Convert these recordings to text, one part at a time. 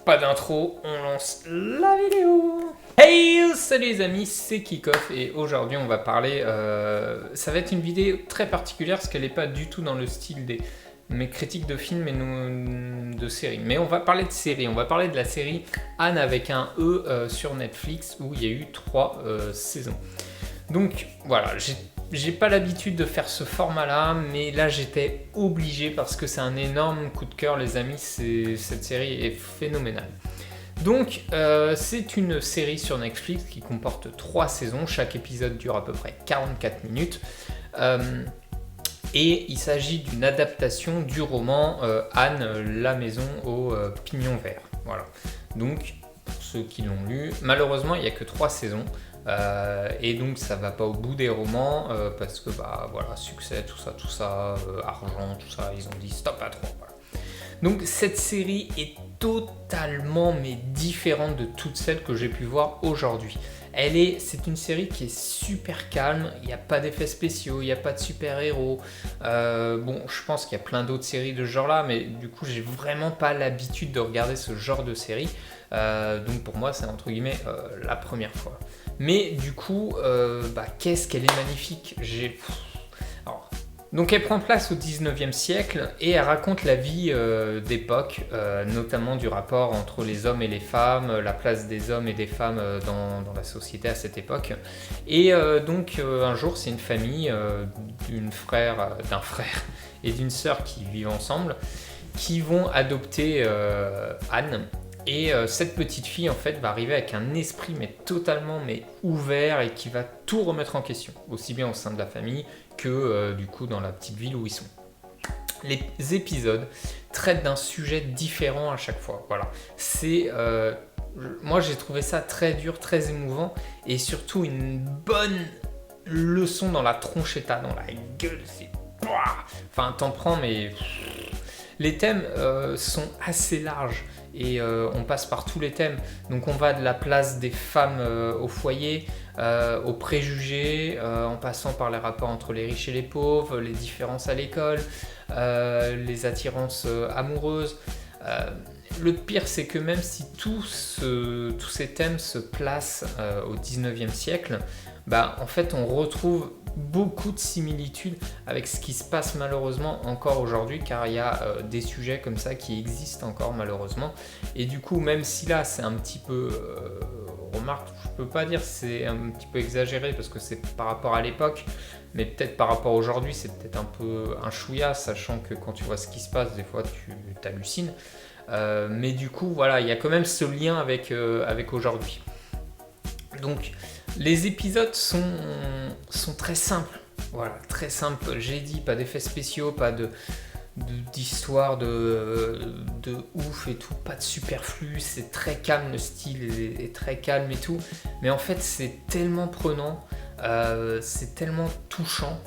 Pas d'intro, on lance la vidéo. Hey, salut les amis, c'est Kickoff et aujourd'hui on va parler, ça va être une vidéo très particulière parce qu'elle n'est pas du tout dans le style des mes critiques de films et de séries. Mais on va parler de séries, on va parler de la série Anne avec un E sur Netflix où il y a eu 3 saisons. Donc voilà, j'ai pas l'habitude de faire ce format-là, mais là j'étais obligé parce que c'est un énorme coup de cœur, les amis. Cette série est phénoménale. Donc, c'est une série sur Netflix qui comporte 3 saisons. Chaque épisode dure à peu près 44 minutes. Et il s'agit d'une adaptation du roman Anne, la maison au pignon vert. Voilà. Donc, pour ceux qui l'ont lu, malheureusement, il n'y a que 3 saisons. Et donc ça va pas au bout des romans parce que bah voilà, succès, tout ça, argent, tout ça, ils ont dit stop à 3. Voilà. Donc cette série est totalement mais différente de toutes celles que j'ai pu voir aujourd'hui. C'est une série qui est super calme, il n'y a pas d'effets spéciaux, il n'y a pas de super-héros. Bon, je pense qu'il y a plein d'autres séries de ce genre-là, mais du coup, j'ai vraiment pas l'habitude de regarder ce genre de série. Donc pour moi, c'est entre guillemets la première fois. Mais du coup, qu'est-ce qu'elle est magnifique. Donc elle prend place au 19e siècle et elle raconte la vie d'époque, notamment du rapport entre les hommes et les femmes, la place des hommes et des femmes dans la société à cette époque. Et donc un jour, c'est une famille d'un frère et d'une sœur qui vivent ensemble, qui vont adopter Anne. Et cette petite fille en fait va arriver avec un esprit totalement ouvert et qui va tout remettre en question, aussi bien au sein de la famille que du coup dans la petite ville où ils sont. Les épisodes traitent d'un sujet différent à chaque fois. Voilà, moi j'ai trouvé ça très dur, très émouvant et surtout une bonne leçon dans la tronchetta, dans la gueule. Enfin t'en prends mais les thèmes sont assez larges. Et on passe par tous les thèmes. Donc on va de la place des femmes au foyer, aux préjugés, en passant par les rapports entre les riches et les pauvres, les différences à l'école, les attirances amoureuses. Le pire, c'est que même si tous ces thèmes se placent au 19e siècle, en fait on retrouve beaucoup de similitudes avec ce qui se passe malheureusement encore aujourd'hui, car il y a des sujets comme ça qui existent encore malheureusement. Et du coup, même si là c'est un petit peu remarque, je peux pas dire c'est un petit peu exagéré parce que c'est par rapport à l'époque, mais peut-être par rapport à aujourd'hui c'est peut-être un peu un chouïa, sachant que quand tu vois ce qui se passe des fois tu t'hallucines. Mais du coup voilà, il y a quand même ce lien avec aujourd'hui. Donc les épisodes sont très simples, voilà, très simples. J'ai dit, pas d'effets spéciaux, pas d'histoire de ouf et tout, pas de superflu, c'est très calme, le style est très calme et tout. Mais en fait, c'est tellement prenant, c'est tellement touchant,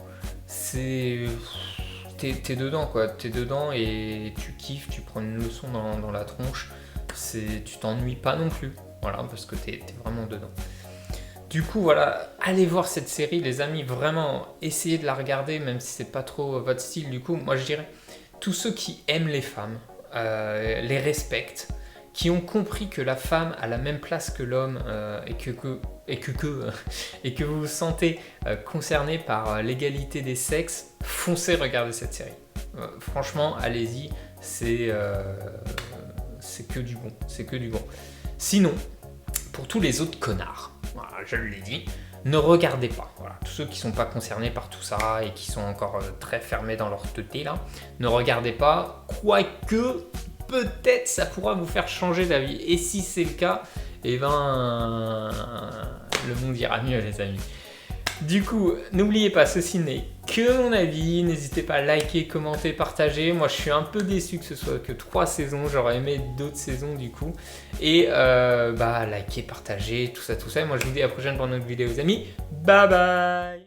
t'es dedans quoi, t'es dedans et tu kiffes, tu prends une leçon dans la tronche, tu t'ennuies pas non plus, voilà, parce que t'es vraiment dedans. Du coup, voilà, allez voir cette série, les amis, vraiment, essayez de la regarder, même si c'est pas trop votre style. Du coup, moi je dirais, tous ceux qui aiment les femmes, les respectent, qui ont compris que la femme a la même place que l'homme et que vous vous sentez concerné par l'égalité des sexes, foncez regarder cette série. Franchement, allez-y, c'est que du bon, c'est que du bon. Sinon, pour tous les autres connards, voilà, je l'ai dit, ne regardez pas. Voilà, tous ceux qui ne sont pas concernés par tout ça et qui sont encore très fermés dans leur teuté là, ne regardez pas, quoique peut-être ça pourra vous faire changer d'avis. Et si c'est le cas, le monde ira mieux les amis. Du coup, n'oubliez pas, ceci n'est que mon avis, n'hésitez pas à liker, commenter, partager. Moi je suis un peu déçu que ce soit que 3 saisons, j'aurais aimé d'autres saisons du coup. Et liker, partager, tout ça. Et moi je vous dis à la prochaine pour une autre vidéo les amis. Bye bye.